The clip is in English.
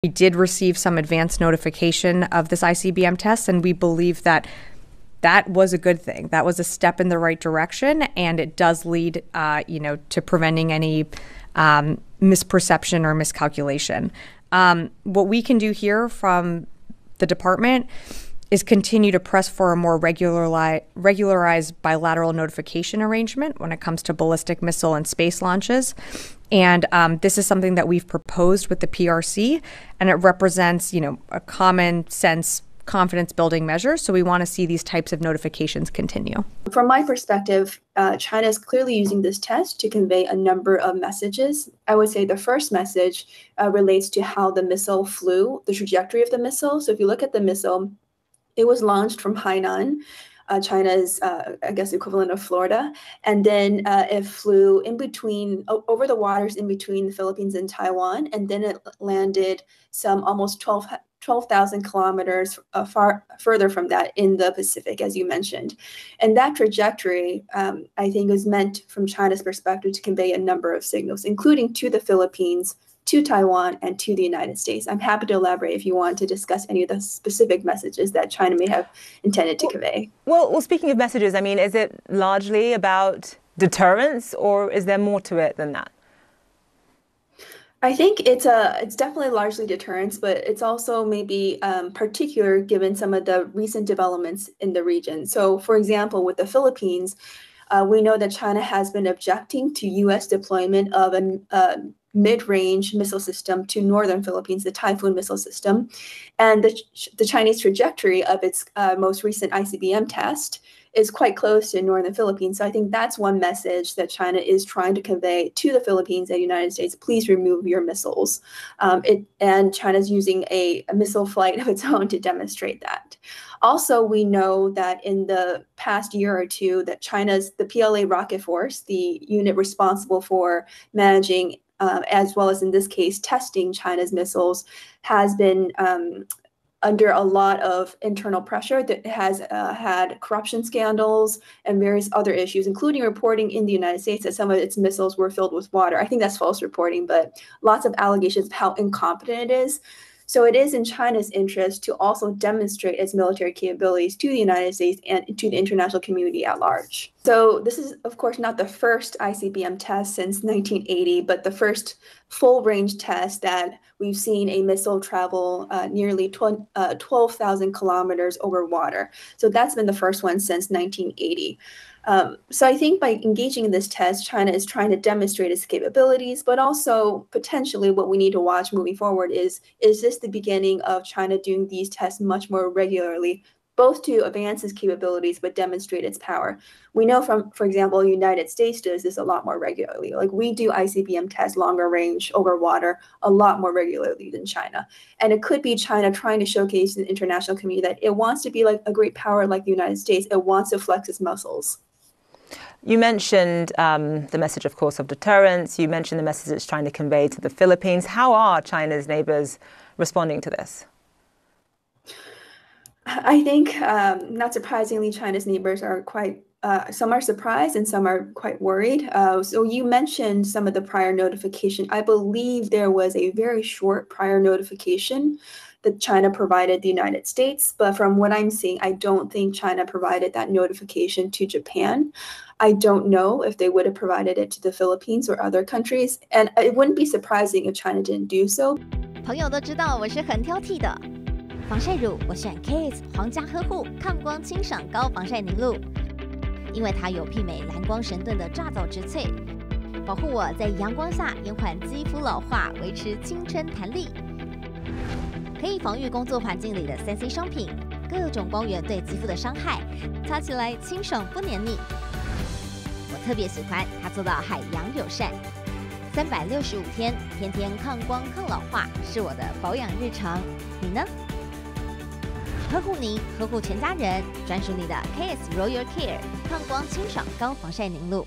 We did receive some advance notification of this ICBM test, and we believe that that was a good thing. That was a step in the right direction, and it does lead, to preventing any misperception or miscalculation. What we can do here from the department is continue to press for a more regularized bilateral notification arrangement when it comes to ballistic missile and space launches. And this is something that we've proposed with the PRC, and it represents, a common sense confidence building measure. So we want to see these types of notifications continue. From my perspective, China is clearly using this test to convey a number of messages. I would say the first message relates to how the missile flew, the trajectory of the missile. So if you look at the missile, it was launched from Hainan, China's, equivalent of Florida. And then it flew in between, over the waters in between the Philippines and Taiwan. And then it landed some almost 12,000 kilometers far further from that in the Pacific, as you mentioned. And that trajectory, I think, is meant from China's perspective to convey a number of signals, including to the Philippines, to Taiwan, and to the United States. I'm happy to elaborate if you want to discuss any of the specific messages that China may have intended to convey. Well, speaking of messages, I mean, is it largely about deterrence, or is there more to it than that? I think it's definitely largely deterrence, but it's also maybe particular given some of the recent developments in the region. So, for example, with the Philippines, we know that China has been objecting to U.S. deployment of a mid-range missile system to northern Philippines, the Typhoon missile system. And the Chinese trajectory of its most recent ICBM test is quite close to northern Philippines. So I think that's one message that China is trying to convey to the Philippines and the United States: please remove your missiles. And China's using a missile flight of its own to demonstrate that. Also, we know that in the past year or two that the PLA Rocket Force, the unit responsible for managing as well as in this case testing China's missiles, has been under a lot of internal pressure that has had corruption scandals and various other issues, including reporting in the United States that some of its missiles were filled with water. I think that's false reporting, but lots of allegations of how incompetent it is. So it is in China's interest to also demonstrate its military capabilities to the United States and to the international community at large. So this is, of course, not the first ICBM test since 1980, but the first full-range test that we've seen a missile travel nearly 12,000 kilometers over water. So that's been the first one since 1980. So I think by engaging in this test, China is trying to demonstrate its capabilities, but also potentially what we need to watch moving forward is this the beginning of China doing these tests much more regularly, both to advance its capabilities, but demonstrate its power. We know from, for example, the United States does this a lot more regularly. Like, we do ICBM tests longer range over water a lot more regularly than China. And it could be China trying to showcase to the international community that it wants to be like a great power like the United States. It wants to flex its muscles. You mentioned the message, of course, of deterrence. You mentioned the message it's trying to convey to the Philippines. How are China's neighbors responding to this? I think, not surprisingly, China's neighbors are quite, some are surprised and some are quite worried. So you mentioned some of the prior notification. I believe there was a very short prior notification that China provided the United States. But from what I'm seeing, I don't think China provided that notification to Japan. I don't know if they would have provided it to the Philippines or other countries. And it wouldn't be surprising if China didn't do so. 朋友都知道我是很挑剔的，防晒乳我选 KISS 皇家呵护抗光清爽高防晒凝露，因为它有媲美蓝光神盾的抓藻植萃，保护我在阳光下延缓肌肤老化，维持青春弹力。可以防御工作环境里的3C 商品，各种光源对肌肤的伤害，擦起来清爽不黏腻。我特别喜欢它做到海洋友善，365天，天天抗光抗老化，是我的保养日常。你呢？呵护您，呵护全家人，专属你的 KISS Royal Care 抗光清爽高防晒凝露。